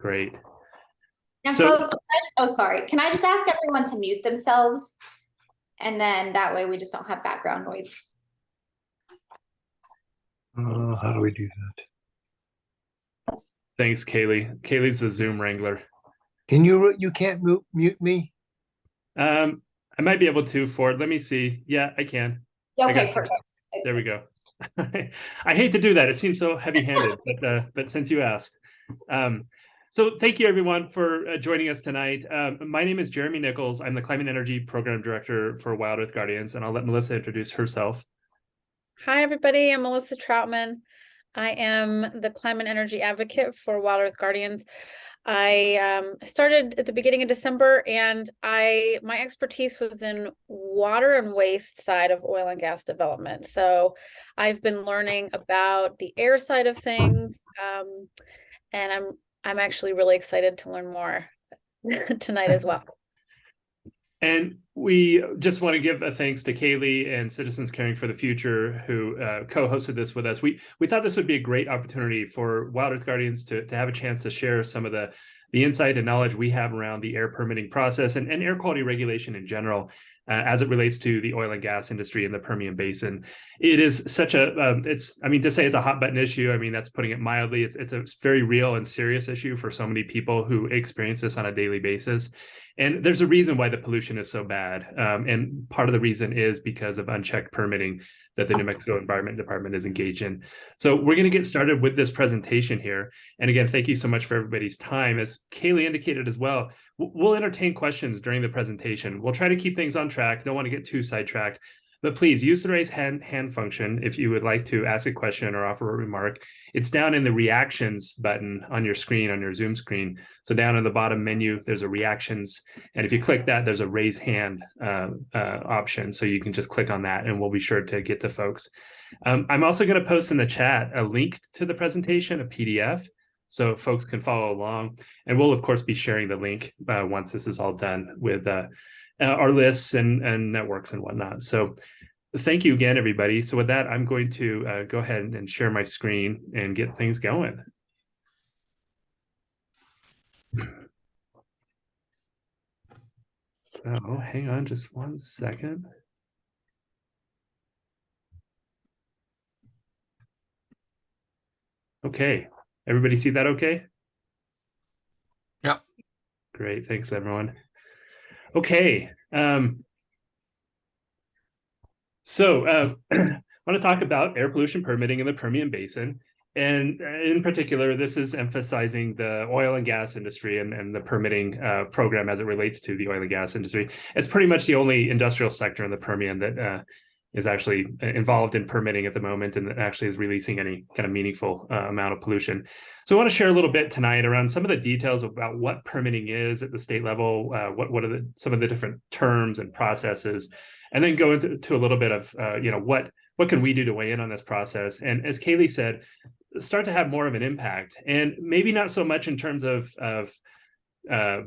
Great. And So, folks, oh, sorry. Can I just ask everyone to mute themselves? And then that way we just don't have background noise. How do we do that? thanks, Kaylee. Kaylee's the Zoom wrangler. Can you can't mute me? I might be able to, Ford. Let me see. Yeah, I can. Okay, perfect. There we go. I hate to do that. It seems so heavy-handed, but since you asked. So thank you, everyone, for joining us tonight. My name is Jeremy Nichols. I'm the Climate Energy Program Director for WildEarth Guardians, and I'll let Melissa introduce herself. Hi, everybody. I'm Melissa Troutman. I am the Climate Energy Advocate for WildEarth Guardians. I started at the beginning of December, and my expertise was in water and waste side of oil and gas development. So I've been learning about the air side of things, and I'm actually really excited to learn more tonight as well. And we just want to give a thanks to Kaylee and Citizens Caring for the Future, who co-hosted this with us. We thought this would be a great opportunity for WildEarth Guardians to have a chance to share some of the insight and knowledge we have around the air permitting process and air quality regulation in general, as it relates to the oil and gas industry in the Permian Basin. It is such a, to say it's a hot button issue, I mean, that's putting it mildly. It's a very real and serious issue for so many people who experience this on a daily basis. And there's a reason why the pollution is so bad. And part of the reason is because of unchecked permitting that the New Mexico Environment Department is engaged in. So we're going to get started with this presentation here. And again, thank you so much for everybody's time. As Kaylee indicated as well, we'll entertain questions during the presentation. We'll try to keep things on track. Don't want to get too sidetracked. But please use the raise hand function if you would like to ask a question or offer a remark. It's down in the reactions button on your screen, on your Zoom screen. So down in the bottom menu, there's a reactions. And if you click that, there's a raise hand option. So you can just click on that and we'll be sure to get to folks. I'm also going to post in the chat a link to the presentation, a PDF, so folks can follow along. And we'll, of course, be sharing the link once this is all done with our lists and networks and whatnot. So thank you again, everybody. So with that, I'm going to go ahead and share my screen and get things going. So hang on just one second. Okay, everybody see that okay? Yep. Great, thanks everyone. Okay, so I want to talk about air pollution permitting in the Permian Basin. And in particular, this is emphasizing the oil and gas industry and the permitting program as it relates to the oil and gas industry. It's pretty much the only industrial sector in the Permian that is actually involved in permitting at the moment and that actually is releasing any kind of meaningful amount of pollution. So I want to share a little bit tonight around some of the details about what permitting is at the state level, what are some of the different terms and processes, and then go into a little bit of what can we do to weigh in on this process. And as Kaylee said, start to have more of an impact, and maybe not so much in terms of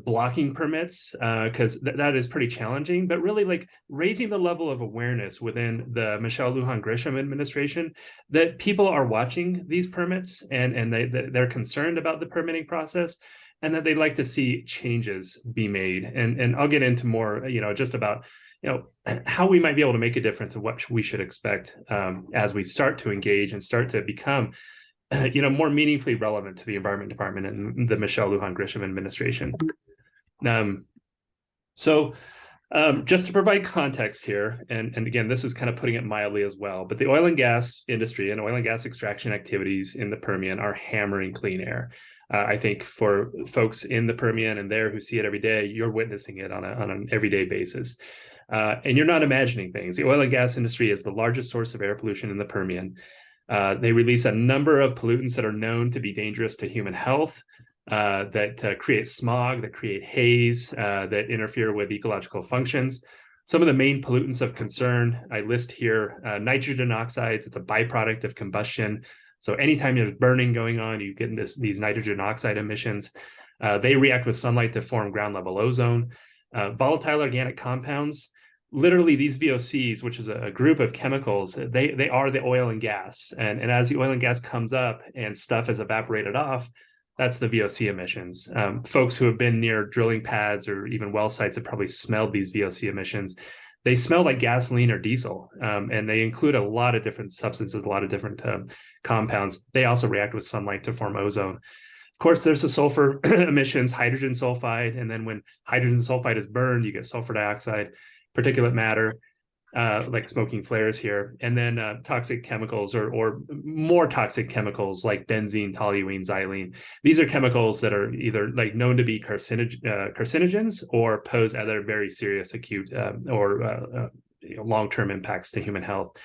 blocking permits, because that is pretty challenging, but really like raising the level of awareness within the Michelle Lujan Grisham administration that people are watching these permits and they're concerned about the permitting process and that they'd like to see changes be made. And I'll get into more, just about how we might be able to make a difference and what we should expect as we start to engage and start to become more meaningfully relevant to the Environment Department and the Michelle Lujan Grisham administration. So just to provide context here, and again, this is kind of putting it mildly as well, but the oil and gas industry and oil and gas extraction activities in the Permian are hammering clean air. I think for folks in the Permian and there who see it every day, you're witnessing it on an everyday basis. And you're not imagining things. The oil and gas industry is the largest source of air pollution in the Permian. They release a number of pollutants that are known to be dangerous to human health, that create smog, that create haze, that interfere with ecological functions. Some of the main pollutants of concern I list here: nitrogen oxides. It's a byproduct of combustion. So anytime there's burning going on, you get these nitrogen oxide emissions. They react with sunlight to form ground level ozone. Volatile organic compounds. Literally, these VOCs, which is a group of chemicals, they are the oil and gas. And as the oil and gas comes up and stuff is evaporated off, That's the VOC emissions. Folks who have been near drilling pads or even well sites have probably smelled these VOC emissions. They smell like gasoline or diesel, and they include a lot of different substances, a lot of different compounds. They also react with sunlight to form ozone. Of course, there's the sulfur emissions, hydrogen sulfide, and then when hydrogen sulfide is burned, you get sulfur dioxide, particulate matter, like smoking flares here, and then toxic chemicals or more toxic chemicals like benzene, toluene, xylene. These are chemicals that are either like known to be carcinogens or pose other very serious acute or long-term impacts to human health.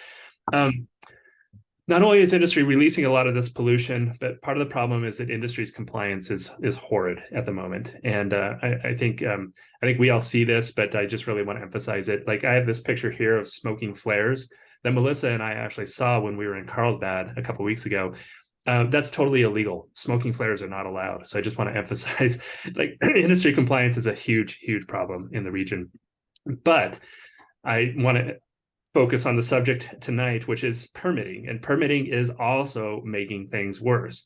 Not only is industry releasing a lot of this pollution, but part of the problem is that industry's compliance is horrid at the moment. And I think we all see this, but I just really want to emphasize it. Like I have this picture here of smoking flares that Melissa and I actually saw when we were in Carlsbad a couple of weeks ago. That's totally illegal. Smoking flares are not allowed. So I just want to emphasize, like, industry compliance is a huge, huge problem in the region. But I want to focus on the subject tonight, which is permitting. And permitting is also making things worse.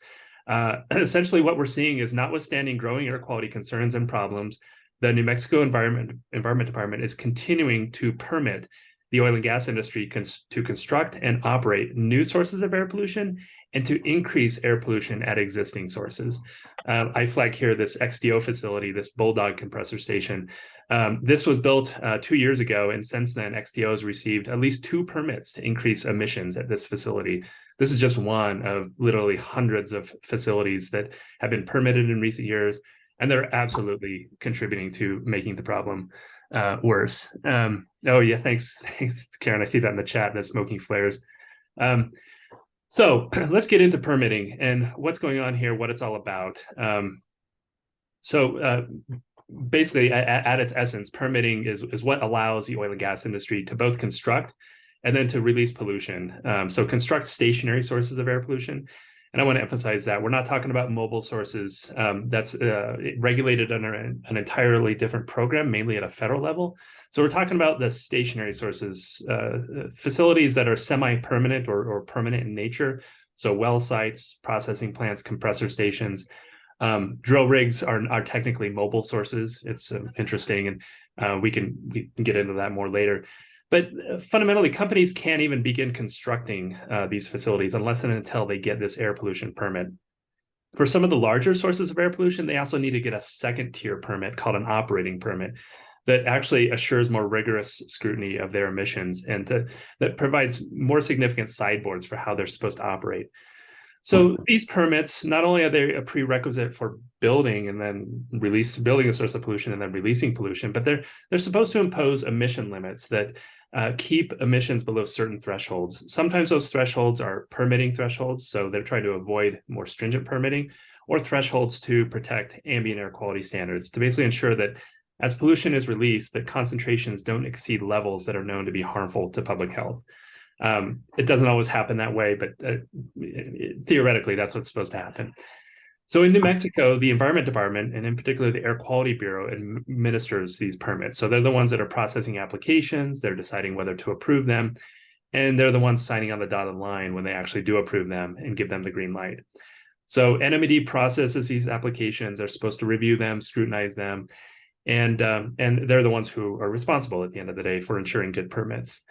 Essentially, what we're seeing is, notwithstanding growing air quality concerns and problems, the New Mexico Environment Department is continuing to permit the oil and gas industry to construct and operate new sources of air pollution and to increase air pollution at existing sources. I flag here this XDO facility, this Bulldog compressor station. This was built 2 years ago, and since then, XDO has received at least 2 permits to increase emissions at this facility. This is just one of literally hundreds of facilities that have been permitted in recent years, and they're absolutely contributing to making the problem worse. Oh yeah, thanks, Karen. I see that in the chat, the smoking flares. So let's get into permitting and what's going on here, what it's all about. Basically, at its essence, permitting is what allows the oil and gas industry to both construct and then to release pollution. So construct stationary sources of air pollution. And I want to emphasize that we're not talking about mobile sources. That's regulated under an entirely different program, mainly at a federal level. So we're talking about the stationary sources, facilities that are semi-permanent or permanent in nature. So well sites, processing plants, compressor stations. Drill rigs are technically mobile sources. It's interesting, and we can get into that more later. But fundamentally, companies can't even begin constructing these facilities unless and until they get this air pollution permit. For some of the larger sources of air pollution, they also need to get a second-tier permit called an operating permit that actually assures more rigorous scrutiny of their emissions and that provides more significant sideboards for how they're supposed to operate. So these permits, not only are they a prerequisite for building and then building a source of pollution and then releasing pollution, but they're supposed to impose emission limits that keep emissions below certain thresholds. Sometimes those thresholds are permitting thresholds, so they're trying to avoid more stringent permitting, or thresholds to protect ambient air quality standards to basically ensure that as pollution is released, that concentrations don't exceed levels that are known to be harmful to public health. It doesn't always happen that way, but theoretically, that's what's supposed to happen. So in New Mexico, the Environment Department, and in particular the Air Quality Bureau, administers these permits. So they're the ones that are processing applications, they're deciding whether to approve them, and they're the ones signing on the dotted line when they actually do approve them and give them the green light. So NMED processes these applications, they're supposed to review them, scrutinize them, and they're the ones who are responsible at the end of the day for ensuring good permits.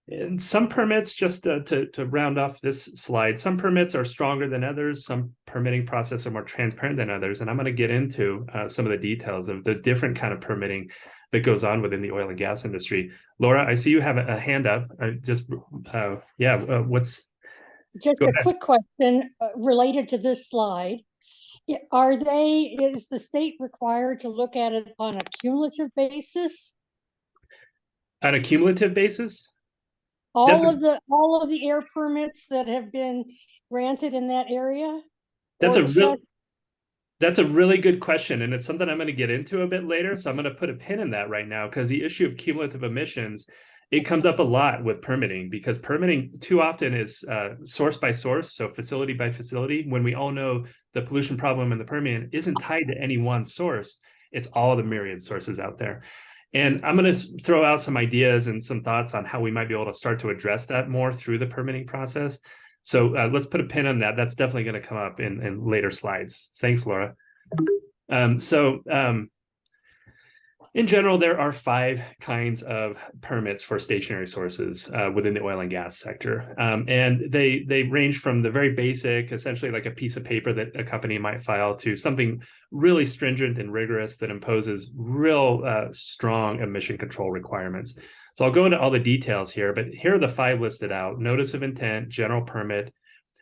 And some permits, just to round off this slide, some permits are stronger than others. Some permitting processes are more transparent than others. And I'm going to get into some of the details of the different kind of permitting that goes on within the oil and gas industry. Laura, I see you have a hand up. What's... Just a quick question related to this slide. Is the state required to look at it on a cumulative basis? On a cumulative basis? All of the air permits that have been granted in that area? That's a really good question, and it's something I'm going to get into a bit later. So I'm going to put a pin in that right now, because the issue of cumulative emissions, it comes up a lot with permitting, because permitting too often is source by source, so facility by facility, when we all know the pollution problem in the Permian isn't tied to any one source. It's all the myriad sources out there. And I'm going to throw out some ideas and some thoughts on how we might be able to start to address that more through the permitting process. So let's put a pin on that. That's definitely going to come up in later slides. Thanks, Laura. In general, there are 5 kinds of permits for stationary sources within the oil and gas sector. And they range from the very basic, essentially like a piece of paper that a company might file, to something really stringent and rigorous that imposes real strong emission control requirements. So I'll go into all the details here, but here are the 5 listed out: notice of intent, general permit,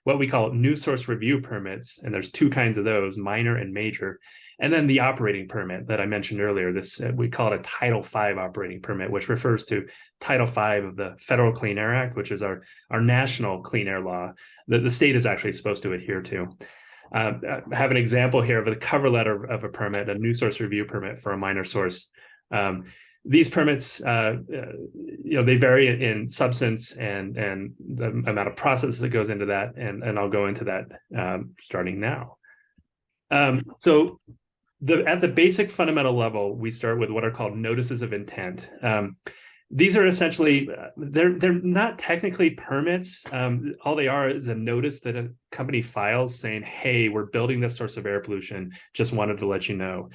what we call new source review permits, and there's 2 kinds of those, minor and major. And then the operating permit that I mentioned earlier, this we call it a Title V operating permit, which refers to Title V of the Federal Clean Air Act, which is our national clean air law that the state is actually supposed to adhere to. I have an example here of a cover letter of a permit, a new source review permit for a minor source. These permits, they vary in substance and the amount of process that goes into that, and I'll go into that starting now. At the basic fundamental level, we start with what are called notices of intent. These are essentially, they're not technically permits. All they are is a notice that a company files saying, hey, we're building this source of air pollution, just wanted to let you know.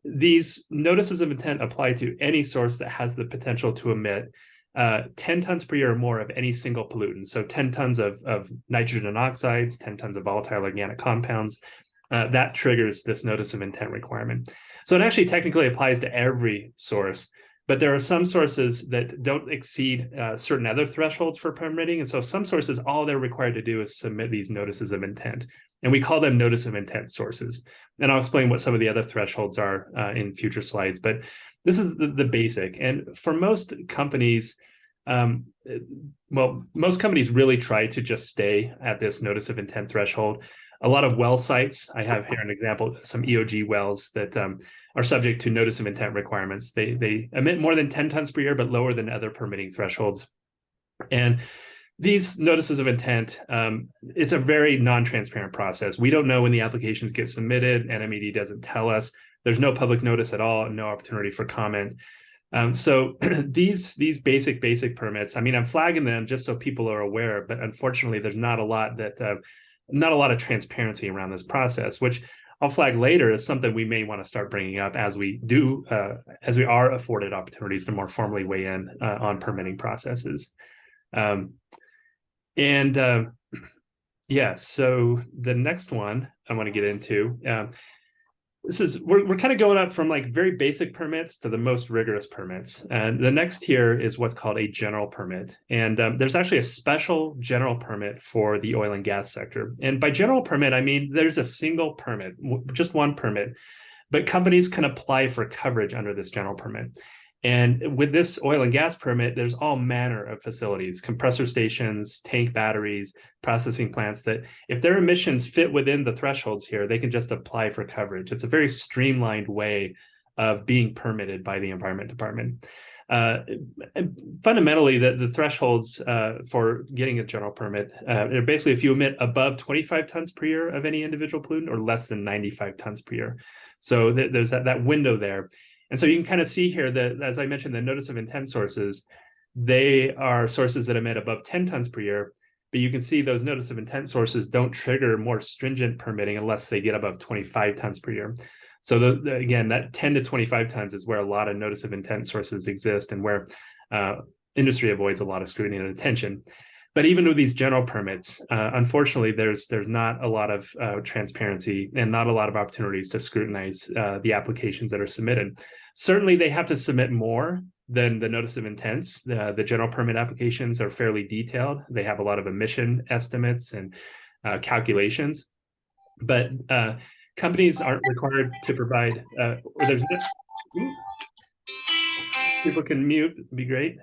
These notices of intent apply to any source that has the potential to emit 10 tons per year or more of any single pollutant. So 10 tons of nitrogen oxides, 10 tons of volatile organic compounds. That triggers this notice of intent requirement. So it actually technically applies to every source, but there are some sources that don't exceed certain other thresholds for permitting. And so some sources, all they're required to do is submit these notices of intent. And we call them notice of intent sources. And I'll explain what some of the other thresholds are in future slides, but this is the basic. And for most companies, most companies really try to just stay at this notice of intent threshold. A lot of well sites, I have here an example, some EOG wells that are subject to notice of intent requirements. They emit more than 10 tons per year, but lower than other permitting thresholds. And these notices of intent, it's a very non-transparent process. We don't know when the applications get submitted. NMED doesn't tell us. There's no public notice at all, no opportunity for comment. So these basic permits, I mean, I'm flagging them just so people are aware, but unfortunately, there's not a lot of transparency around this process, which I'll flag later as something we may want to start bringing up as we are afforded opportunities to more formally weigh in on permitting processes. So the next one I want to get into, we're kind of going up from like very basic permits to the most rigorous permits. And the next tier is what's called a general permit. And there's actually a special general permit for the oil and gas sector. And by general permit, I mean, there's a single permit, just one permit, but companies can apply for coverage under this general permit. And with this oil and gas permit, there's all manner of facilities, compressor stations, tank batteries, processing plants that if their emissions fit within the thresholds here, they can just apply for coverage. It's a very streamlined way of being permitted by the Environment Department. Fundamentally, the thresholds for getting a general permit are basically if you emit above 25 tons per year of any individual pollutant or less than 95 tons per year. So there's that window there. And so you can kind of see here that, as I mentioned, the notice of intent sources, they are sources that emit above 10 tons per year, but you can see those notice of intent sources don't trigger more stringent permitting unless they get above 25 tons per year. So again, that 10 to 25 tons is where a lot of notice of intent sources exist and where industry avoids a lot of scrutiny and attention. But even with these general permits, unfortunately, there's not a lot of transparency and not a lot of opportunities to scrutinize the applications that are submitted. Certainly, they have to submit more than the notice of intents. The general permit applications are fairly detailed. They have a lot of emission estimates and calculations, but companies aren't required to provide. People can mute, would be great.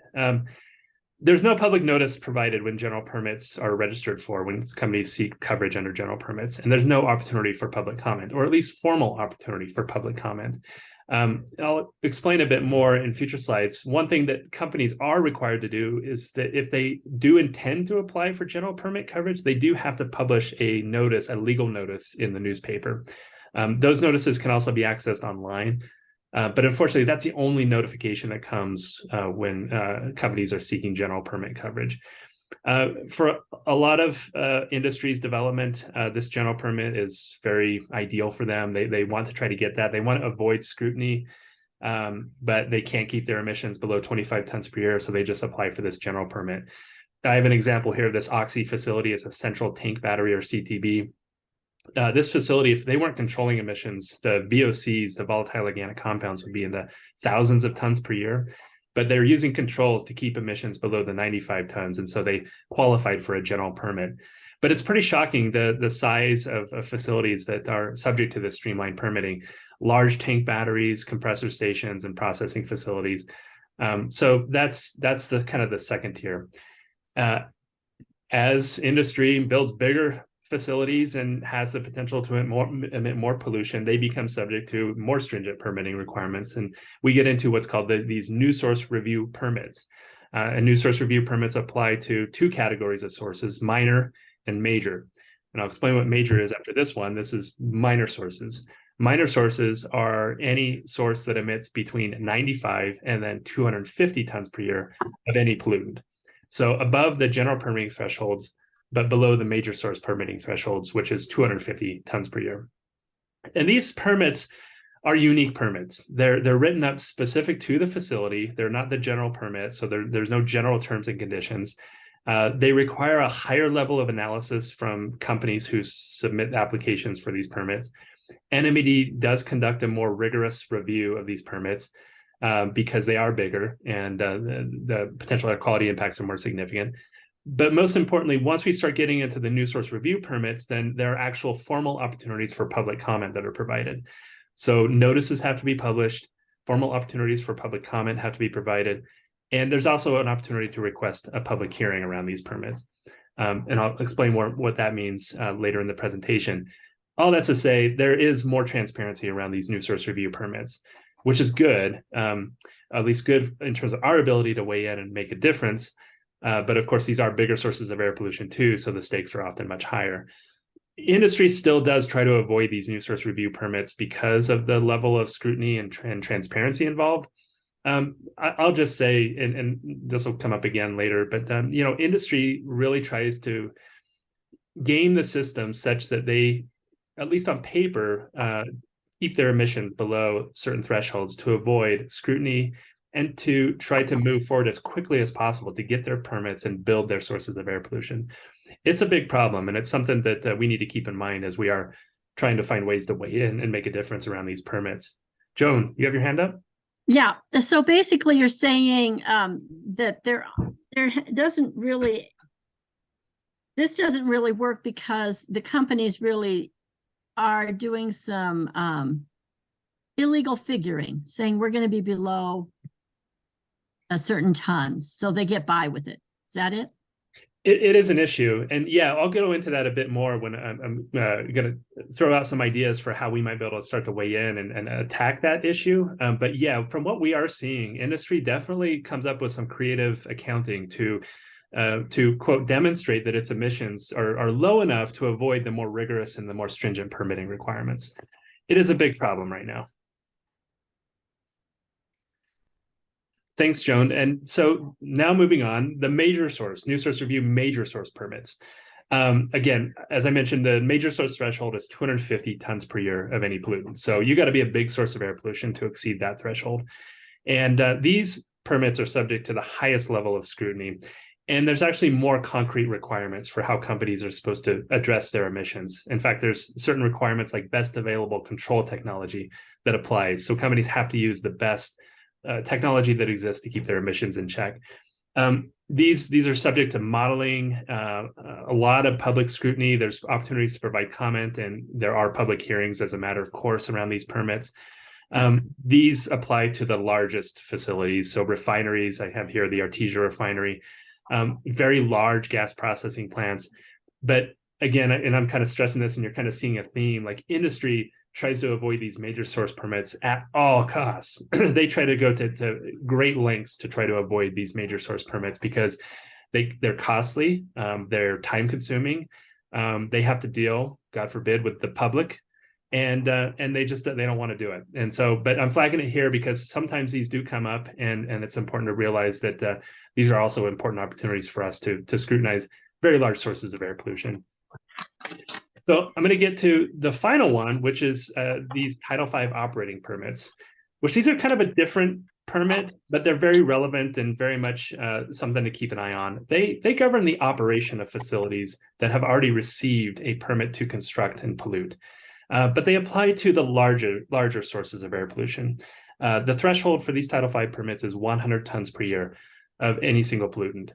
There's no public notice provided when general permits are registered for, when companies seek coverage under general permits, and there's no opportunity for public comment, or at least formal opportunity for public comment. I'll explain a bit more in future slides. One thing that companies are required to do is that if they do intend to apply for general permit coverage, they do have to publish a notice, a legal notice in the newspaper. Those notices can also be accessed online. But unfortunately, that's the only notification that comes when companies are seeking general permit coverage. For a lot of industries development, this general permit is very ideal for them. They want to try to get that. They want to avoid scrutiny, but they can't keep their emissions below 25 tons per year, so they just apply for this general permit. I have an example here. This Oxy facility is a central tank battery, or CTB. This facility, if they weren't controlling emissions, the VOCs, the volatile organic compounds, would be in the thousands of tons per year. But they're using controls to keep emissions below the 95 tons. And so they qualified for a general permit. But it's pretty shocking the size of facilities that are subject to this streamlined permitting: large tank batteries, compressor stations, and processing facilities. So that's the kind of the second tier. As industry builds bigger facilities and has the potential to emit more pollution, they become subject to more stringent permitting requirements. And we get into what's called these new source review permits. And new source review permits apply to two categories of sources: minor and major. And I'll explain what major is after this one. This is minor sources. Minor sources are any source that emits between 95 and then 250 tons per year of any pollutant. So above the general permitting thresholds, but below the major source permitting thresholds, which is 250 tons per year. And these permits are unique permits. They're written up specific to the facility. They're not the general permit, so there's no general terms and conditions. They require a higher level of analysis from companies who submit applications for these permits. NMED does conduct a more rigorous review of these permits because they are bigger and the potential air quality impacts are more significant. But most importantly, once we start getting into the new source review permits, then there are actual formal opportunities for public comment that are provided. So notices have to be published, formal opportunities for public comment have to be provided, and there's also an opportunity to request a public hearing around these permits. And I'll explain more what that means later in the presentation. All that's to say, there is more transparency around these new source review permits, which is good, at least good in terms of our ability to weigh in and make a difference. But of course, these are bigger sources of air pollution too, so the stakes are often much higher. Industry still does try to avoid these new source review permits because of the level of scrutiny and transparency involved. I'll just say, and this will come up again later, but industry really tries to game the system such that they, at least on paper, keep their emissions below certain thresholds to avoid scrutiny and to try to move forward as quickly as possible to get their permits and build their sources of air pollution. It's a big problem, and it's something that we need to keep in mind as we are trying to find ways to weigh in and make a difference around these permits. Joan, you have your hand up? Yeah. So basically you're saying that there doesn't really, this doesn't really work because the companies really are doing some illegal figuring, saying we're going to be below a certain tons, so they get by with it. Is that it? It is an issue. And yeah, I'll go into that a bit more when I'm going to throw out some ideas for how we might be able to start to weigh in and attack that issue. But yeah, from what we are seeing, industry definitely comes up with some creative accounting to quote, demonstrate that its emissions are low enough to avoid the more rigorous and the more stringent permitting requirements. It is a big problem right now. Thanks, Joan. And so now moving on, the major source, new source review, major source permits. Again, as I mentioned, the major source threshold is 250 tons per year of any pollutant. So you got to be a big source of air pollution to exceed that threshold. And these permits are subject to the highest level of scrutiny. And there's actually more concrete requirements for how companies are supposed to address their emissions. In fact, there's certain requirements like best available control technology that applies. So companies have to use the best technology that exists to keep their emissions in check. These are subject to modeling, a lot of public scrutiny. There's opportunities to provide comment, and there are public hearings as a matter of course around these permits. These apply to the largest facilities. So refineries, I have here the Artesia refinery, very large gas processing plants. But again, and I'm kind of stressing this, and you're kind of seeing a theme, like industry tries to avoid these major source permits at all costs. They try to go to great lengths to try to avoid these major source permits because they're costly, they're time consuming, they have to deal, God forbid, with the public. and they don't want to do it. And so, but I'm flagging it here because sometimes these do come up, and it's important to realize that these are also important opportunities for us to scrutinize very large sources of air pollution. So I'm going to get to the final one, which is these Title V operating permits, which these are kind of a different permit, but they're very relevant and very much something to keep an eye on. They govern the operation of facilities that have already received a permit to construct and pollute, but they apply to the larger sources of air pollution. The threshold for these Title V permits is 100 tons per year of any single pollutant.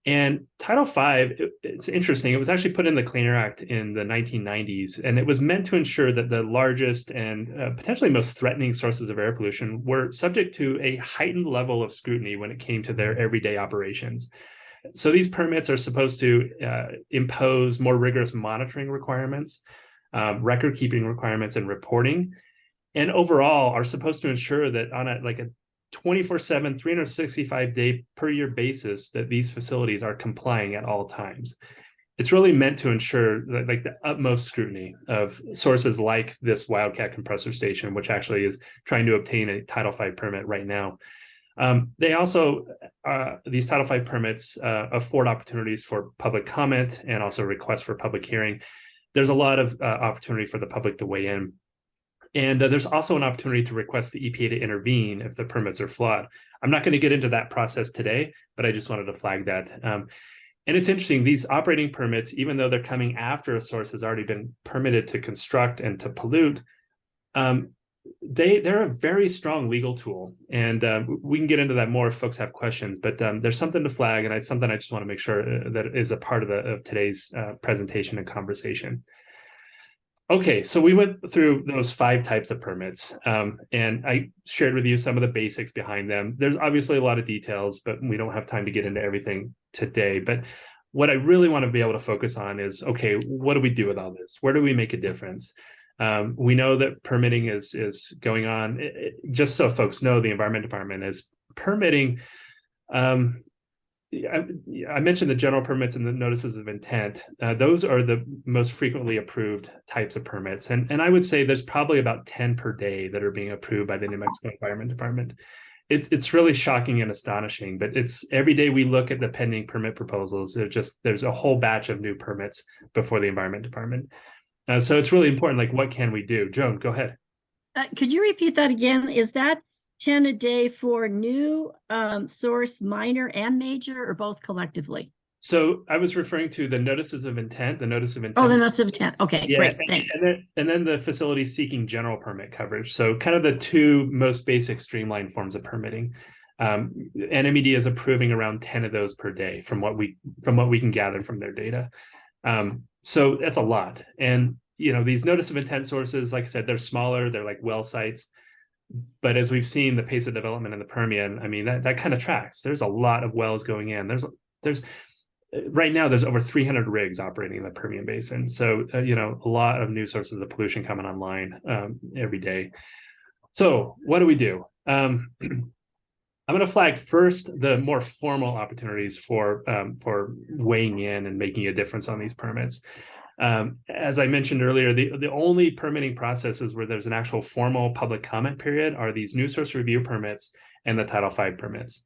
And Title V, it's interesting, it was actually put in the Clean Air Act in the 1990s, and it was meant to ensure that the largest and potentially most threatening sources of air pollution were subject to a heightened level of scrutiny when it came to their everyday operations. So these permits are supposed to impose more rigorous monitoring requirements, record-keeping requirements, and reporting, and overall are supposed to ensure that on a 24/7, 365-day per year basis that these facilities are complying at all times. It's really meant to ensure that, the utmost scrutiny of sources like this Wildcat compressor station, which actually is trying to obtain a Title V permit right now. They also, these Title V permits afford opportunities for public comment and also requests for public hearing. There's a lot of opportunity for the public to weigh in. And there's also an opportunity to request the EPA to intervene if the permits are flawed. I'm not going to get into that process today, but I just wanted to flag that. And it's interesting, these operating permits, even though they're coming after a source has already been permitted to construct and to pollute, they're a very strong legal tool. And we can get into that more if folks have questions, but there's something to flag, and it's something I just want to make sure that is a part of today's presentation and conversation. Okay, so we went through those 5 types of permits, and I shared with you some of the basics behind them. There's obviously a lot of details, but we don't have time to get into everything today. But what I really want to be able to focus on is, okay, what do we do with all this? Where do we make a difference? We know that permitting is going on. Just so folks know, the Environment Department is permitting. I mentioned the general permits and the notices of intent. Those are the most frequently approved types of permits. And I would say there's probably about 10 per day that are being approved by the New Mexico Environment Department. It's really shocking and astonishing, but it's every day we look at the pending permit proposals, there's a whole batch of new permits before the Environment Department. So it's really important, what can we do? Joan, go ahead. Could you repeat that again? Is that 10 a day for new source, minor and major, or both collectively? So I was referring to the notices of intent, the notice of intent. Oh, the notice of intent. Okay, yeah, great, thanks. And then the facility seeking general permit coverage. So kind of the 2 most basic streamlined forms of permitting. NMED is approving around 10 of those per day from what we can gather from their data. So that's a lot. And these notice of intent sources, like I said, they're smaller, they're like well sites. But as we've seen the pace of development in the Permian, I mean, that kind of tracks. There's a lot of wells going in. There's right now there's over 300 rigs operating in the Permian Basin. So a lot of new sources of pollution coming online every day. So what do we do? I'm going to flag first the more formal opportunities for weighing in and making a difference on these permits. As I mentioned earlier, the only permitting processes where there's an actual formal public comment period are these new source review permits and the Title V permits.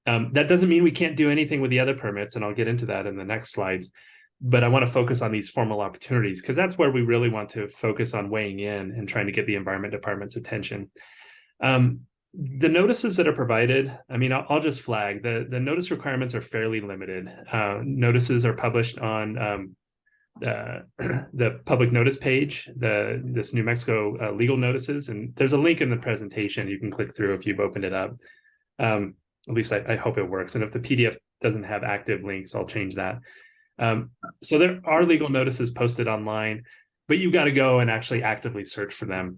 That doesn't mean we can't do anything with the other permits, and I'll get into that in the next slides. But I want to focus on these formal opportunities because that's where we really want to focus on weighing in and trying to get the Environment Department's attention. The notices that are provided, I mean, I'll just flag the notice requirements are fairly limited. Notices are published on the public notice page, this New Mexico legal notices, and there's a link in the presentation you can click through if you've opened it up. At least I hope it works. And if the PDF doesn't have active links, I'll change that. So there are legal notices posted online, but you've got to go and actually actively search for them.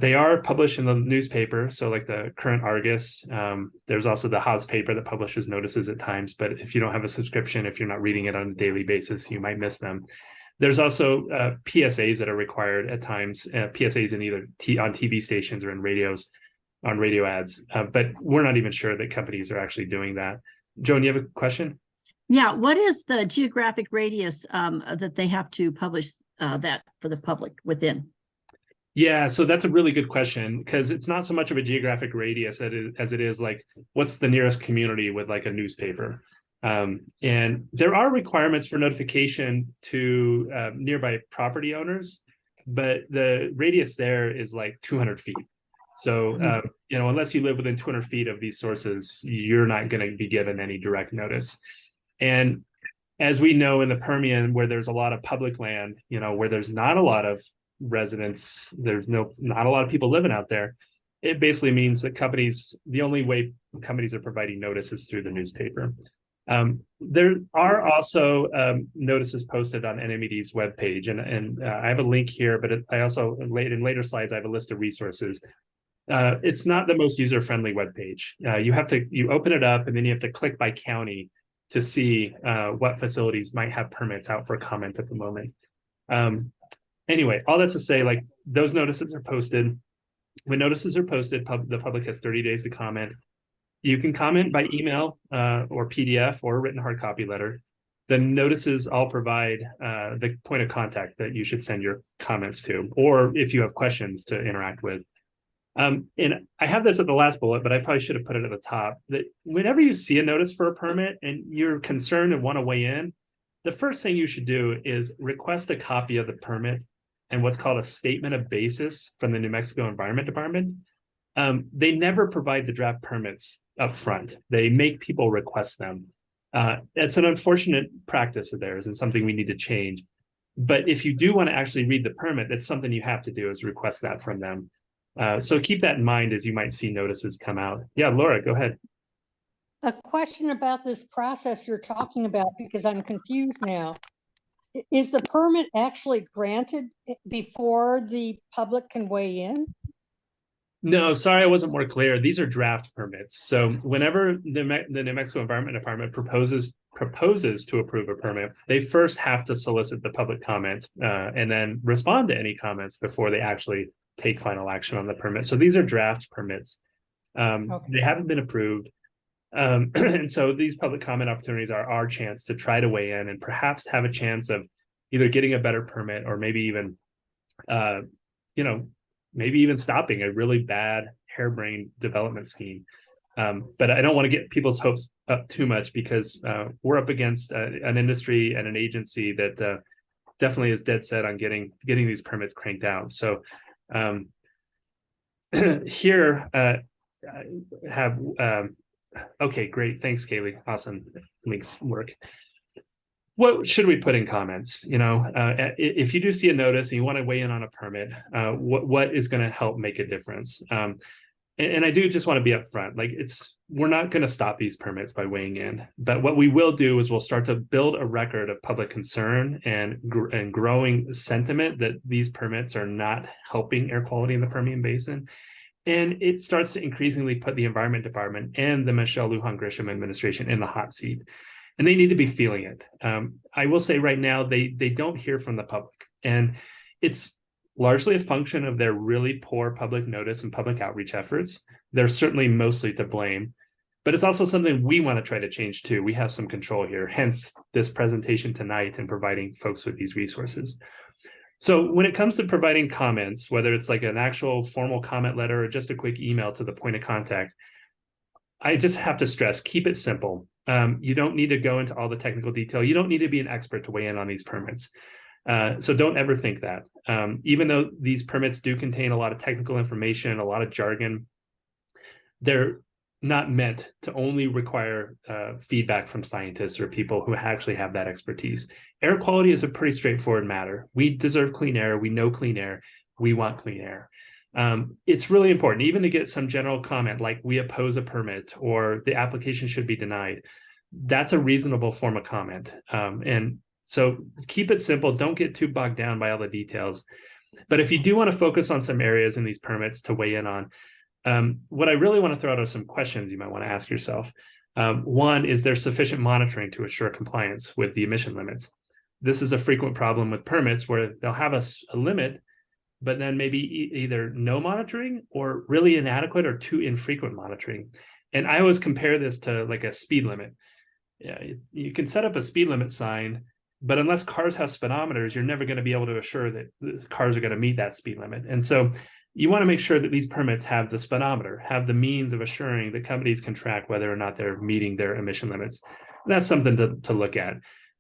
They are published in the newspaper, so like the Current Argus. There's also the Haas paper that publishes notices at times, but if you don't have a subscription, if you're not reading it on a daily basis, you might miss them. There's also PSAs that are required at times, PSAs in either on TV stations or in on radio ads, but we're not even sure that companies are actually doing that. Joan, you have a question? Yeah, what is the geographic radius that they have to publish that for the public within? Yeah, so that's a really good question, because it's not so much of a geographic radius as it is like, what's the nearest community with like a newspaper? And there are requirements for notification to nearby property owners, but the radius there is like 200 feet. So, unless you live within 200 feet of these sources, you're not going to be given any direct notice. And as we know, in the Permian, where there's a lot of public land, where there's not a lot of residents, there's not a lot of people living out there, it basically means that the only way companies are providing notice is through the newspaper. There are also notices posted on NMED's webpage, and I have a link here, but I also, in later slides, I have a list of resources. It's not the most user-friendly webpage. You open it up, and then you have to click by county to see what facilities might have permits out for comment at the moment. Anyway, all that's to say, like, those notices are posted. When notices are posted, the public has 30 days to comment. You can comment by email or PDF or a written hard copy letter. The notices all provide the point of contact that you should send your comments to, or if you have questions to interact with. And I have this at the last bullet, but I probably should have put it at the top, that whenever you see a notice for a permit and you're concerned and want to weigh in, the first thing you should do is request a copy of the permit and what's called a statement of basis from the New Mexico Environment Department. They never provide the draft permits up front. They make people request them. It's an unfortunate practice of theirs and something we need to change. But if you do want to actually read the permit, that's something you have to do, is request that from them. So keep that in mind as you might see notices come out. Yeah, Laura, go ahead. A question about this process you're talking about, because I'm confused now. Is the permit actually granted before the public can weigh in? No, sorry, I wasn't more clear. These are draft permits. So whenever the New Mexico Environment Department proposes to approve a permit, they first have to solicit the public comment and then respond to any comments before they actually take final action on the permit. So these are draft permits. Okay. They haven't been approved. And so these public comment opportunities are our chance to try to weigh in and perhaps have a chance of either getting a better permit or maybe even, maybe even stopping a really bad harebrained development scheme. But I don't want to get people's hopes up too much, because we're up against an industry and an agency that definitely is dead set on getting these permits cranked out. So here have okay, great. Thanks, Kaylee. Awesome. Links work. What should we put in comments? If you do see a notice and you want to weigh in on a permit, what is going to help make a difference? And I do just want to be upfront. Like, we're not going to stop these permits by weighing in, but what we will do is we'll start to build a record of public concern and growing sentiment that these permits are not helping air quality in the Permian Basin. And it starts to increasingly put the Environment Department and the Michelle Lujan Grisham administration in the hot seat. And they need to be feeling it. I will say right now, they don't hear from the public. And it's largely a function of their really poor public notice and public outreach efforts. They're certainly mostly to blame. But it's also something we want to try to change too. We have some control here, hence this presentation tonight and providing folks with these resources. So when it comes to providing comments, whether it's like an actual formal comment letter or just a quick email to the point of contact, I just have to stress, keep it simple. You don't need to go into all the technical detail. You don't need to be an expert to weigh in on these permits. So don't ever think that. Even though these permits do contain a lot of technical information, a lot of jargon, they're not meant to only require feedback from scientists or people who actually have that expertise. Air quality is a pretty straightforward matter. We deserve clean air. We know clean air. We want clean air. It's really important, even to get some general comment like we oppose a permit or the application should be denied. That's a reasonable form of comment. And so keep it simple. Don't get too bogged down by all the details. But if you do want to focus on some areas in these permits to weigh in on, what I really want to throw out are some questions you might want to ask yourself. One, is there sufficient monitoring to assure compliance with the emission limits? This is a frequent problem with permits where they'll have a limit, but then maybe either no monitoring or really inadequate or too infrequent monitoring. And I always compare this to like a speed limit. Yeah, you can set up a speed limit sign But unless cars have speedometers, you're never going to be able to assure that the cars are going to meet that speed limit. And so you want to make sure that these permits have the speedometer, have the means of assuring that companies can track whether or not they're meeting their emission limits. And that's something to look at.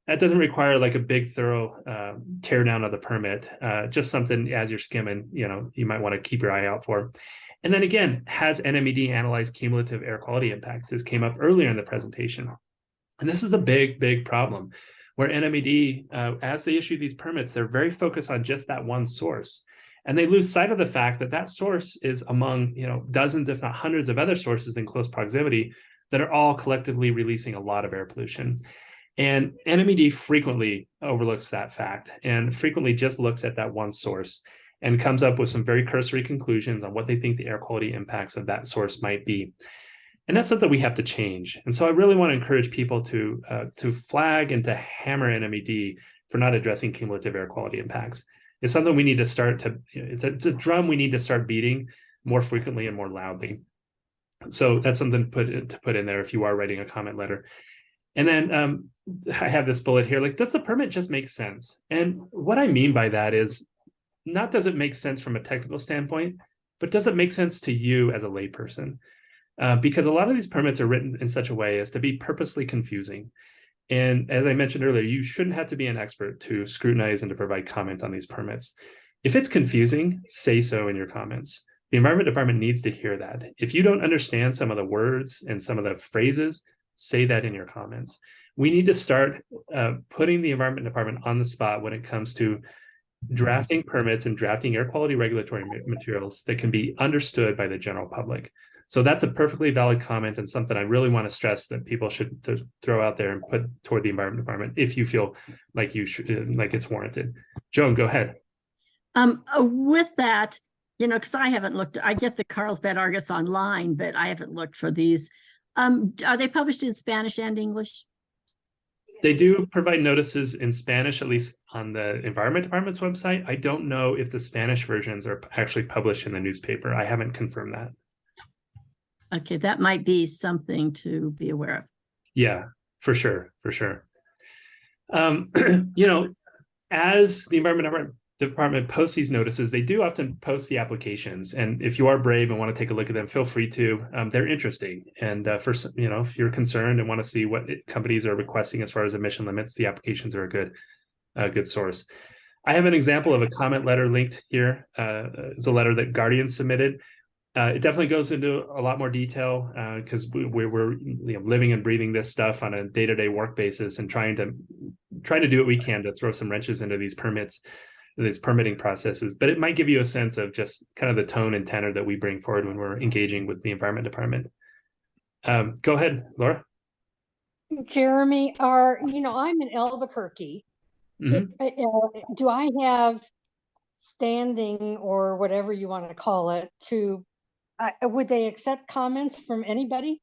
That doesn't require like a big thorough tear down of the permit, just something as you're skimming, you might want to keep your eye out for. And then again, has NMED analyzed cumulative air quality impacts? This came up earlier in the presentation. And this is a big, big problem where NMED, as they issue these permits, they're very focused on just that one source. And they lose sight of the fact that that source is among dozens, if not hundreds of other sources in close proximity that are all collectively releasing a lot of air pollution. And NMED frequently overlooks that fact and frequently just looks at that one source and comes up with some very cursory conclusions on what they think the air quality impacts of that source might be. And that's something we have to change. And so I really want to encourage people to flag and to hammer NMED for not addressing cumulative air quality impacts. It's something we need to start to, it's a drum we need to start beating more frequently and more loudly. So that's something to put in there if you are writing a comment letter. And then I have this bullet here, like, does the permit just make sense? And what I mean by that is, not does it make sense from a technical standpoint, but does it make sense to you as a layperson? Because a lot of these permits are written in such a way as to be purposely confusing. And as I mentioned earlier, you shouldn't have to be an expert to scrutinize and to provide comment on these permits. If it's confusing, say so in your comments. The Environment Department needs to hear that. If you don't understand some of the words and some of the phrases, say that in your comments. We need to start putting the Environment Department on the spot when it comes to drafting permits and drafting air quality regulatory materials that can be understood by the general public. So that's a perfectly valid comment and something I really want to stress that people should throw out there and put toward the Environment Department if you feel like you should, like it's warranted. Joan, go ahead. With that, because I haven't looked, I get the Carlsbad Argus online, but I haven't looked for these. Are they published in Spanish and English? They do provide notices in Spanish, at least on the Environment Department's website. I don't know if the Spanish versions are actually published in the newspaper. I haven't confirmed that. Okay, that might be something to be aware of. Yeah, for sure, for sure. As the Environment Department posts these notices, they do often post the applications. And if you are brave and want to take a look at them, feel free to. They're interesting. And if you're concerned and want to see what companies are requesting as far as emission limits, the applications are a good source. I have an example of a comment letter linked here. It's a letter that Guardian submitted. It definitely goes into a lot more detail because we're living and breathing this stuff on a day-to-day work basis and trying to do what we can to throw some wrenches into these permitting processes. But it might give you a sense of just kind of the tone and tenor that we bring forward when we're engaging with the Environment Department. Go ahead, Laura. Jeremy, I'm in Albuquerque. Mm-hmm. Do I have standing or whatever you want to call it would they accept comments from anybody?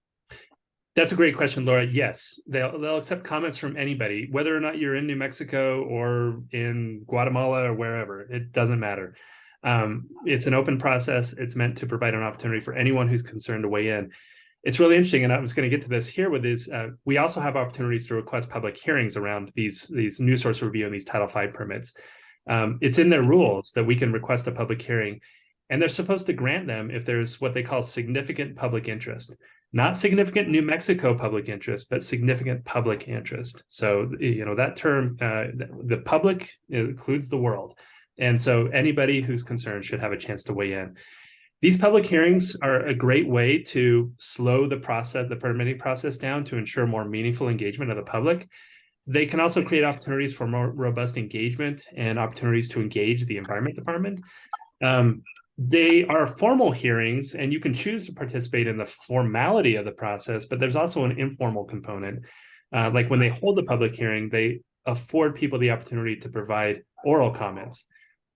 That's a great question, Laura. Yes, they'll accept comments from anybody, whether or not you're in New Mexico or in Guatemala or wherever. It doesn't matter. It's an open process. It's meant to provide an opportunity for anyone who's concerned to weigh in. It's really interesting, and I was going to get to this here with this. We also have opportunities to request public hearings around these new source review and these Title V permits. It's in their rules that we can request a public hearing, and they're supposed to grant them if there's what they call significant public interest. Not significant New Mexico public interest, but significant public interest. So, that term, the public includes the world. And so anybody who's concerned should have a chance to weigh in. These public hearings are a great way to slow the permitting process down to ensure more meaningful engagement of the public. They can also create opportunities for more robust engagement and opportunities to engage the Environment Department. They are formal hearings, and you can choose to participate in the formality of the process, but there's also an informal component. Like when they hold the public hearing, they afford people the opportunity to provide oral comments,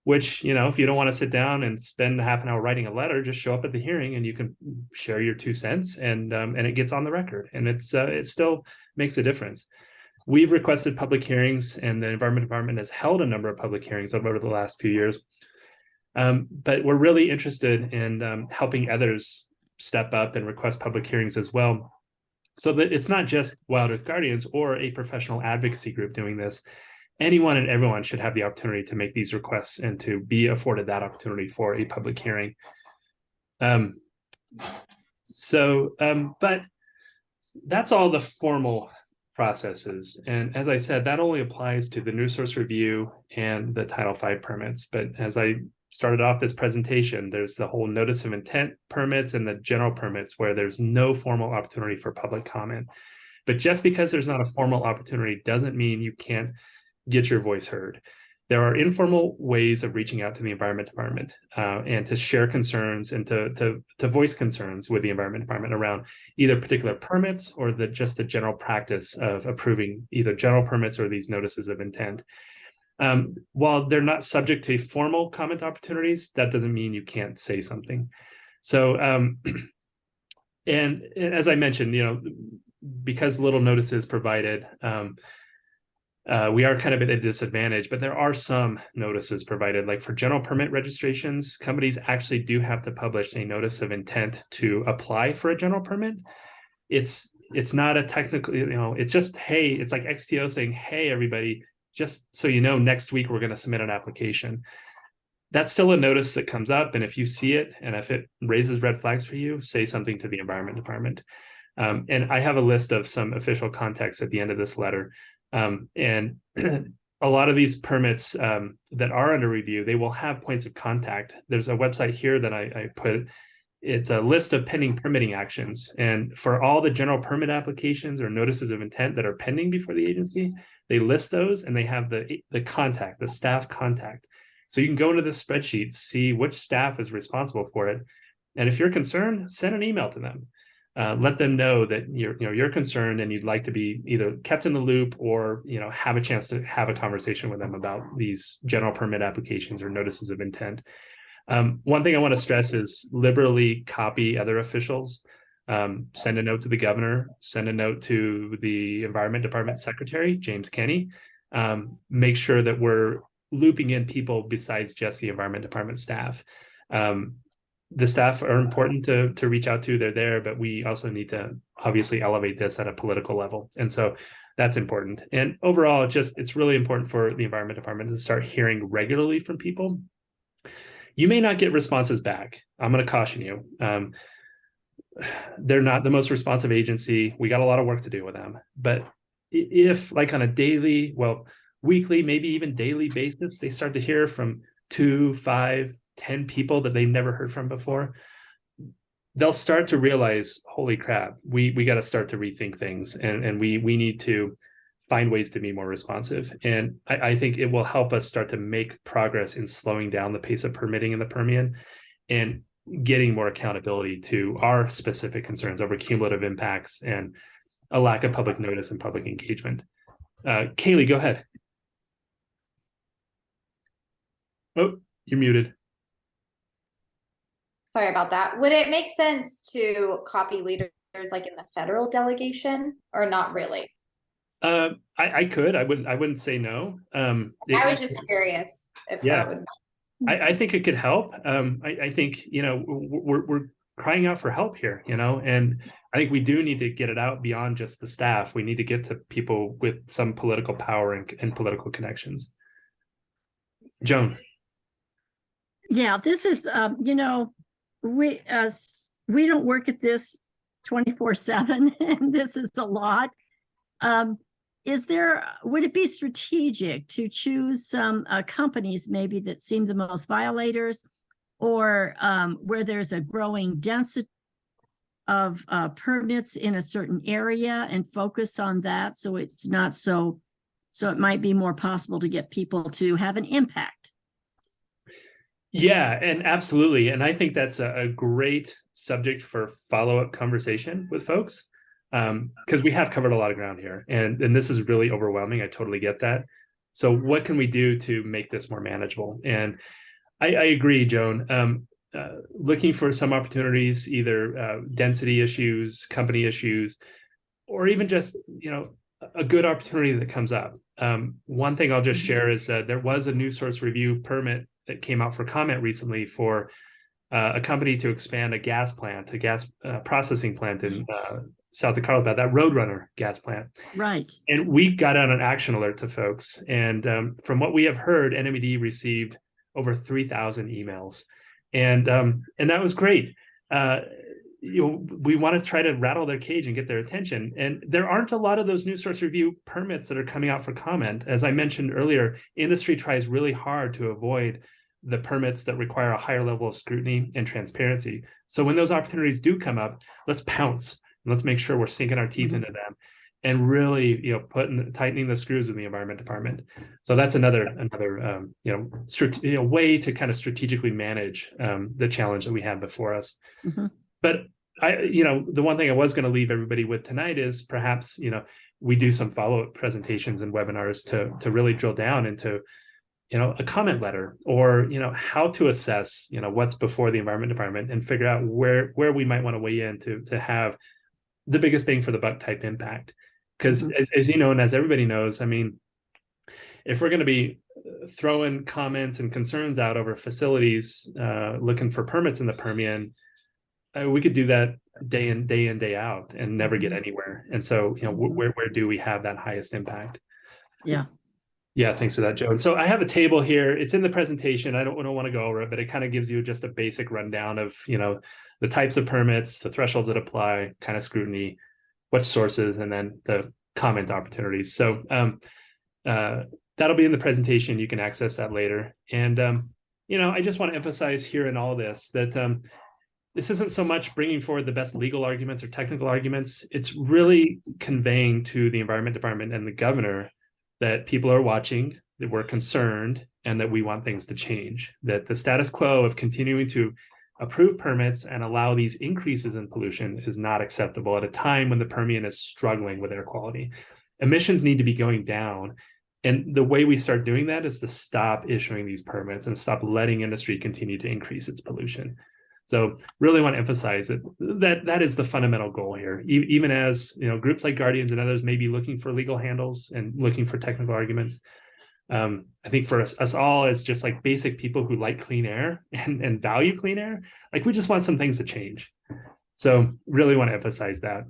which, if you don't want to sit down and spend half an hour writing a letter, just show up at the hearing and you can share your 2 cents and it gets on the record, and it still makes a difference. We've requested public hearings, and the Environment Department has held a number of public hearings over the last few years. But we're really interested in helping others step up and request public hearings as well, so that it's not just WildEarth Guardians or a professional advocacy group doing this. anyone and everyone should have the opportunity to make these requests and to be afforded that opportunity for a public hearing. But that's all the formal processes. And as I said, that only applies to the new source review and the Title V permits. But as I started off this presentation, there's the whole notice of intent permits and the general permits where there's no formal opportunity for public comment. But just because there's not a formal opportunity doesn't mean you can't get your voice heard. There are informal ways of reaching out to the Environment Department and to share concerns and to voice concerns with the Environment Department around either particular permits or just the general practice of approving either general permits or these notices of intent. While they're not subject to formal comment opportunities, that doesn't mean you can't say something. So, and as I mentioned, because little notice is provided, we are kind of at a disadvantage, but there are some notices provided. Like for general permit registrations, companies actually do have to publish a notice of intent to apply for a general permit. It's not a technical, it's just, hey, it's like XTO saying, hey, everybody, just so you know, next week we're going to submit an application. That's still a notice that comes up. And if you see it and if it raises red flags for you, say something to the Environment Department. And I have a list of some official contacts at the end of this letter. And a lot of these permits that are under review, they will have points of contact. There's a website here that I put. It's a list of pending permitting actions. And for all the general permit applications or notices of intent that are pending before the agency, they list those and they have the contact, the staff contact. So you can go into this spreadsheet, see which staff is responsible for it. And if you're concerned, send an email to them. Let them know that you're concerned and you'd like to be either kept in the loop or have a chance to have a conversation with them about these general permit applications or notices of intent. One thing I want to stress is liberally copy other officials. Send a note to the governor, send a note to the Environment Department Secretary, James Kenney. Make sure that we're looping in people besides just the Environment Department staff. The staff are important to reach out to. They're there, but we also need to obviously elevate this at a political level. And so that's important. And overall, it's really important for the Environment Department to start hearing regularly from people. You may not get responses back. I'm going to caution you. They're not the most responsive agency. We got a lot of work to do with them. But if like on a daily, weekly, maybe even daily basis, they start to hear from 2, 5, 10 people that they've never heard from before, they'll start to realize, holy crap, we got to start to rethink things. And we need to find ways to be more responsive. And I think it will help us start to make progress in slowing down the pace of permitting in the Permian and getting more accountability to our specific concerns over cumulative impacts and a lack of public notice and public engagement. Kaylee, go ahead. Oh, you're muted. Sorry about that. Would it make sense to copy leaders like in the federal delegation or not really? I could. I wouldn't say no. I was just curious if that would. I think it could help. I think we're crying out for help here, and I think we do need to get it out beyond just the staff. We need to get to people with some political power and political connections. Joan. Yeah, this is we don't work at this 24/7, and this is a lot. Would it be strategic to choose some companies maybe that seem the most violators, or where there's a growing density of permits in a certain area and focus on that, so it's not so it might be more possible to get people to have an impact? Yeah, and absolutely. And I think that's a great subject for follow-up conversation with folks, because we have covered a lot of ground here, and this is really overwhelming. I totally get that. So what can we do to make this more manageable? And I agree, Joan. Looking for some opportunities, either density issues, company issues, or even just, a good opportunity that comes up. One thing I'll just share is there was a new source review permit that came out for comment recently for a company to expand a gas processing plant in south of Carlsbad, that Roadrunner gas plant. Right. And we got out an action alert to folks. And from what we have heard, NMED received over 3,000 emails. And that was great. We want to try to rattle their cage and get their attention. And there aren't a lot of those new source review permits that are coming out for comment. As I mentioned earlier, industry tries really hard to avoid the permits that require a higher level of scrutiny and transparency. So when those opportunities do come up, let's pounce and let's make sure we're sinking our teeth into them and really, tightening the screws in the Environment Department. So that's another way to kind of strategically manage the challenge that we have before us. Mm-hmm. But the one thing I was going to leave everybody with tonight is perhaps, we do some follow-up presentations and webinars to really drill down into, a comment letter or, how to assess, what's before the Environment Department and figure out where we might want to weigh in to have the biggest bang for the buck type impact. Because as you know, and as everybody knows, I mean, if we're going to be throwing comments and concerns out over facilities looking for permits in the Permian, we could do that day in, day out and never get anywhere. And so, where do we have that highest impact? Yeah, thanks for that, Joe. And so I have a table here. It's in the presentation. I don't want to go over it, but it kind of gives you just a basic rundown of, the types of permits, the thresholds that apply, kind of scrutiny, what sources, and then the comment opportunities. So that'll be in the presentation. You can access that later. And, I just want to emphasize here in all this that this isn't so much bringing forward the best legal arguments or technical arguments. It's really conveying to the Environment Department and the governor that people are watching, that we're concerned, and that we want things to change, that the status quo of continuing to approve permits and allow these increases in pollution is not acceptable at a time when the Permian is struggling with air quality. Emissions need to be going down. And the way we start doing that is to stop issuing these permits and stop letting industry continue to increase its pollution. So really want to emphasize that is the fundamental goal here. Even as groups like Guardians and others may be looking for legal handles and looking for technical arguments. I think for us all as just like basic people who like clean air and value clean air, like we just want some things to change. So really want to emphasize that.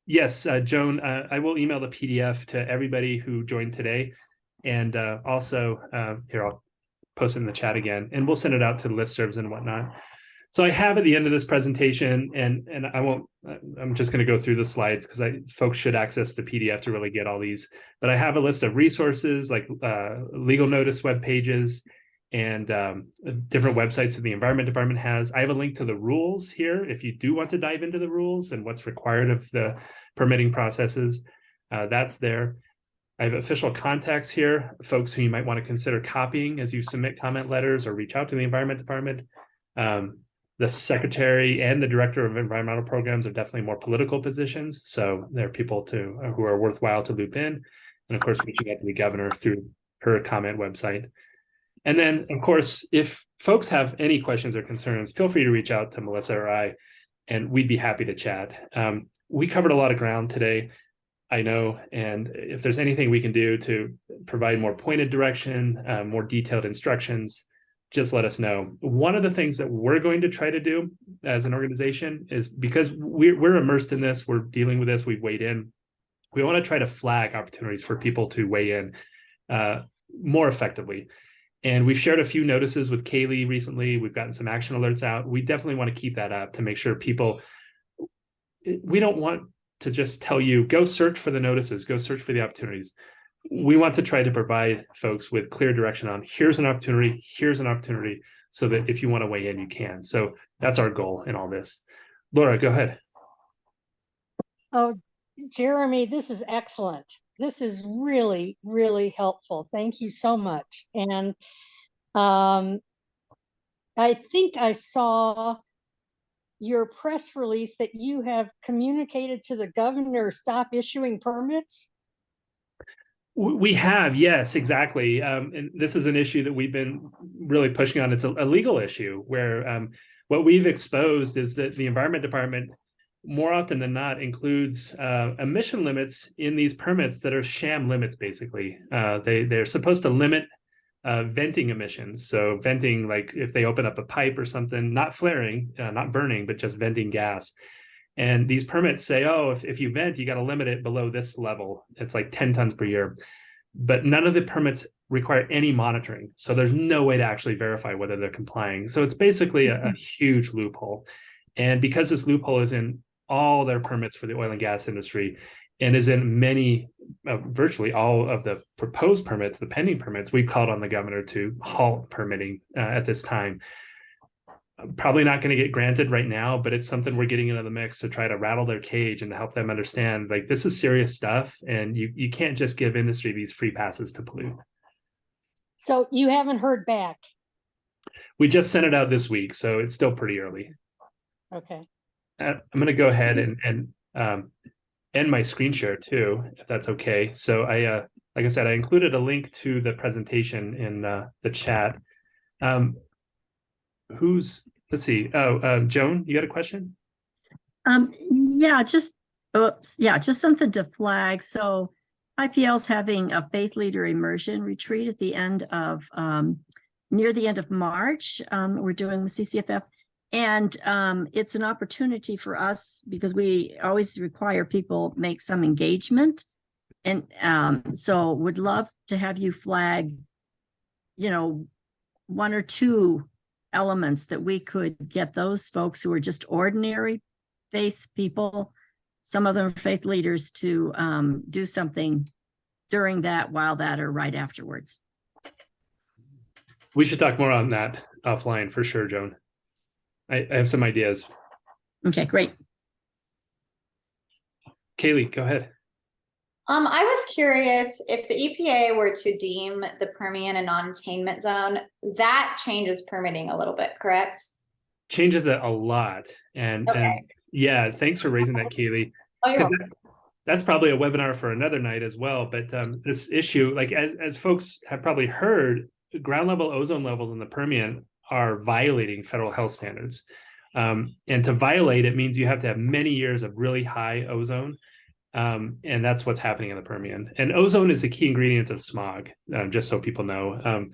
Yes, Joan, I will email the PDF to everybody who joined today. And also here, I'll post it in the chat again, and we'll send it out to listservs and whatnot. So I have at the end of this presentation, and I'm just going to go through the slides because folks should access the PDF to really get all these. But I have a list of resources like legal notice web pages and different websites that the Environment Department has. I have a link to the rules here if you do want to dive into the rules and what's required of the permitting processes. That's there. I have official contacts here, folks who you might want to consider copying as you submit comment letters or reach out to the Environment Department. The secretary and the director of environmental programs are definitely more political positions. So there are people who are worthwhile to loop in. And of course, reaching out to the governor through her comment website. And then, of course, if folks have any questions or concerns, feel free to reach out to Melissa or I, and we'd be happy to chat. We covered a lot of ground today, I know, and if there's anything we can do to provide more pointed direction, more detailed instructions, just let us know. One of the things that we're going to try to do as an organization is, because we're immersed in this, we're dealing with this, we've weighed in, we want to try to flag opportunities for people to weigh in more effectively. And we've shared a few notices with Kaylee recently. We've gotten some action alerts out. We definitely want to keep that up to make sure we don't want to just tell you, go search for the notices, go search for the opportunities. We want to try to provide folks with clear direction on here's an opportunity, so that if you want to weigh in, you can. So that's our goal in all this. Laura, go ahead. Oh, Jeremy, this is excellent. This is really, really helpful. Thank you so much. And I think I saw your press release that you have communicated to the governor, stop issuing permits. We have, yes, exactly. And this is an issue that we've been really pushing on. It's a legal issue where what we've exposed is that the Environment Department, more often than not, includes emission limits in these permits that are sham limits, basically. They're supposed to limit venting emissions. So venting, like if they open up a pipe or something, not flaring, not burning, but just venting gas. And these permits say, oh, if you vent, you got to limit it below this level. It's like 10 tons per year. But none of the permits require any monitoring. So there's no way to actually verify whether they're complying. So it's basically a huge loophole. And because this loophole is in all their permits for the oil and gas industry and is in many, virtually all of the proposed permits, the pending permits, we've called on the governor to halt permitting at this time. Probably not going to get granted right now, but it's something we're getting into the mix to try to rattle their cage and to help them understand, like, this is serious stuff, and you can't just give industry these free passes to pollute. So you haven't heard back? We just sent it out this week, so it's still pretty early. Okay. I'm going to go ahead and end my screen share too, if that's okay. So like I said, I included a link to the presentation in the chat. Let's see. Oh, Joan, you got a question? Yeah, just something to flag. So IPL's having a faith leader immersion retreat at the end of near the end of March. We're doing the CCFF, and it's an opportunity for us because we always require people make some engagement, and so would love to have you flag, one or two elements that we could get those folks who are just ordinary faith people, some of them are faith leaders, to do something during that, while that, or right afterwards. We should talk more on that offline for sure, Joan. I have some ideas. Okay, great. Kaylee, go ahead. I was curious if the EPA were to deem the Permian a non-attainment zone, that changes permitting a little bit, correct? Changes it a lot. And yeah, thanks for raising that, Kaylee. Because that's probably a webinar for another night as well. But this issue, like as folks have probably heard, ground level ozone levels in the Permian are violating federal health standards. And to violate it means you have to have many years of really high ozone. And that's what's happening in the Permian. And ozone is a key ingredient of smog, just so people know.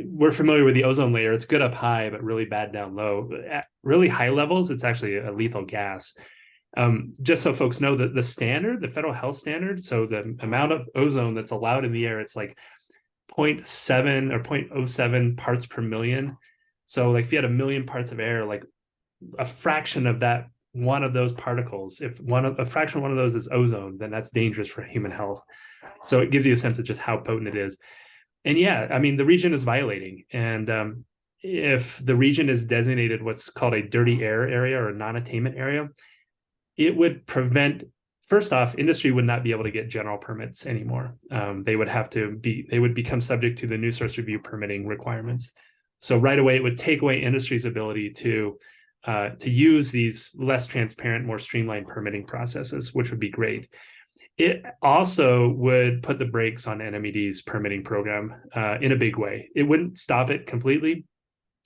We're familiar with the ozone layer. It's good up high, but really bad down low. At really high levels, it's actually a lethal gas. Just so folks know that the standard, the federal health standard, so the amount of ozone that's allowed in the air, it's like 0.7 or 0.07 parts per million. So like if you had 1 million parts of air, like a fraction of that, one of those particles, if a fraction of one of those is ozone, then that's dangerous for human health. So it gives you a sense of just how potent it is. And yeah, I mean, the region is violating. And if the region is designated what's called a dirty air area or a non-attainment area, it would prevent, first off, industry would not be able to get general permits anymore. They would become subject to the new source review permitting requirements. So right away, it would take away industry's ability to use these less transparent, more streamlined permitting processes, which would be great. It also would put the brakes on NMED's permitting program in a big way. It wouldn't stop it completely,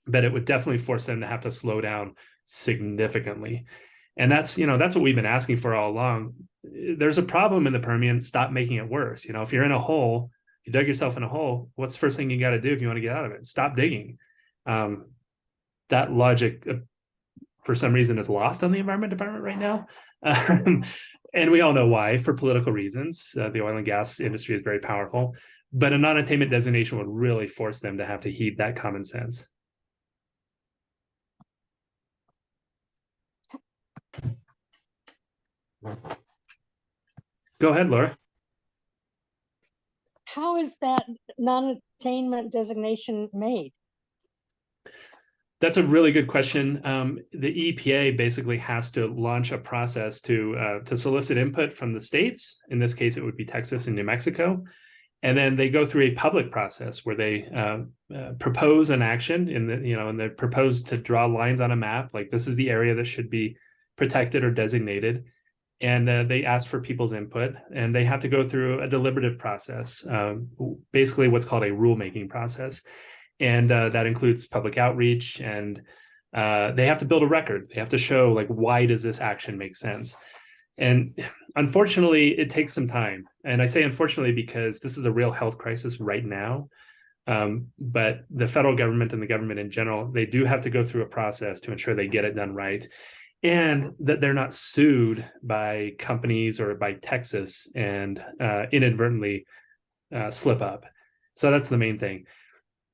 but it would definitely force them to have to slow down significantly. And that's what we've been asking for all along. There's a problem in the Permian. Stop making it worse. If you're in a hole, you dug yourself in a hole, what's the first thing you got to do if you want to get out of it? Stop digging. That logic, for some reason, is lost on the Environment Department right now. And we all know why, for political reasons. The oil and gas industry is very powerful, but a non-attainment designation would really force them to have to heed that common sense. Go ahead, Laura. How is that non-attainment designation made? That's a really good question. The EPA basically has to launch a process to solicit input from the states. In this case, it would be Texas and New Mexico. And then they go through a public process where they propose an action and they propose to draw lines on a map, like this is the area that should be protected or designated. And they ask for people's input, and they have to go through a deliberative process, basically what's called a rulemaking process. And that includes public outreach, and they have to build a record. They have to show, like, why does this action make sense? And unfortunately, it takes some time. And I say unfortunately because this is a real health crisis right now. But the federal government and the government in general, they do have to go through a process to ensure they get it done right, and that they're not sued by companies or by Texas and inadvertently slip up. So that's the main thing.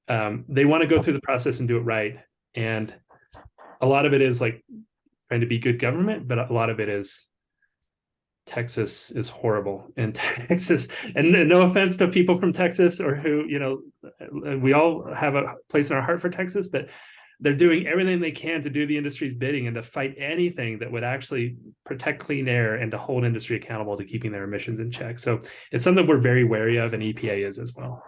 They want to go through the process and do it right. And a lot of it is like trying to be good government, but a lot of it is Texas is horrible, and Texas, and no offense to people from Texas or who, you know, we all have a place in our heart for Texas, but they're doing everything they can to do the industry's bidding and to fight anything that would actually protect clean air and to hold industry accountable to keeping their emissions in check. So it's something we're very wary of, and EPA is as well.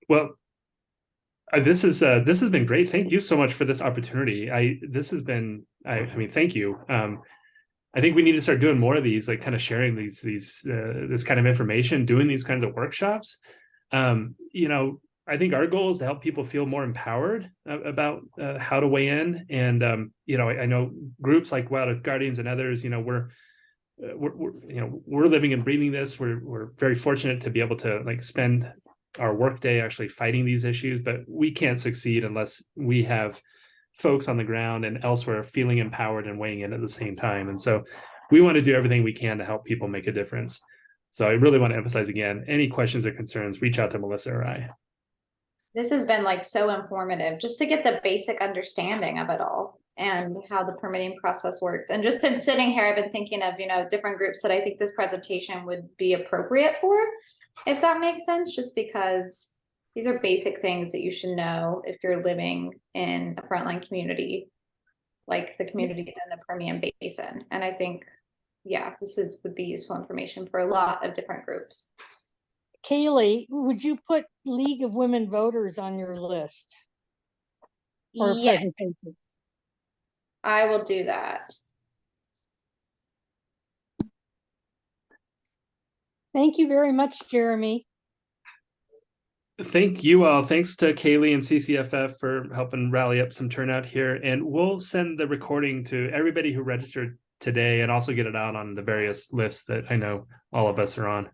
Well, this has been great. Thank you so much for this opportunity. I mean, thank you. I think we need to start doing more of these, like kind of sharing this kind of information, doing these kinds of workshops. You know, I think our goal is to help people feel more empowered about how to weigh in. And you know, I know groups like WildEarth Guardians and others, you know, we're living and breathing this. We're very fortunate to be able to like spend our workday actually fighting these issues, but we can't succeed unless we have folks on the ground and elsewhere feeling empowered and weighing in at the same time. And so we want to do everything we can to help people make a difference. So I really want to emphasize again, any questions or concerns, reach out to Melissa or I. This has been like so informative just to get the basic understanding of it all and how the permitting process works. And just in sitting here, I've been thinking of, you know, different groups that I think this presentation would be appropriate for, if that makes sense, just because these are basic things that you should know if you're living in a frontline community, like the community in the Permian Basin. And I think, yeah, would be useful information for a lot of different groups. Kaylee, would you put League of Women Voters on your list? Or Yes, presentation? I will do that. Thank you very much, Jeremy. Thank you all. Thanks to Kaylee and CCFF for helping rally up some turnout here. And we'll send the recording to everybody who registered today and also get it out on the various lists that I know all of us are on.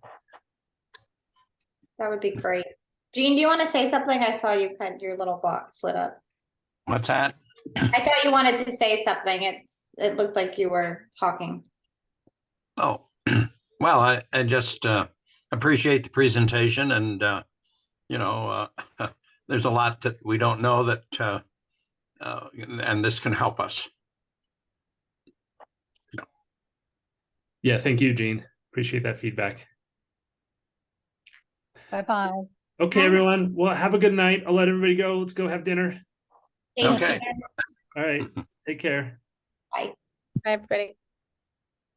That would be great. Jean, do you want to say something? I saw you had your little box lit up. What's that? I thought you wanted to say something. It looked like you were talking. Oh, well, I just appreciate the presentation, and you know, there's a lot that we don't know that, and this can help us. Yeah, thank you, Jean. Appreciate that feedback. Bye-bye. Okay, everyone. Well, have a good night. I'll let everybody go. Let's go have dinner. Thank Okay. you. All right. Take care. Bye. Bye, everybody.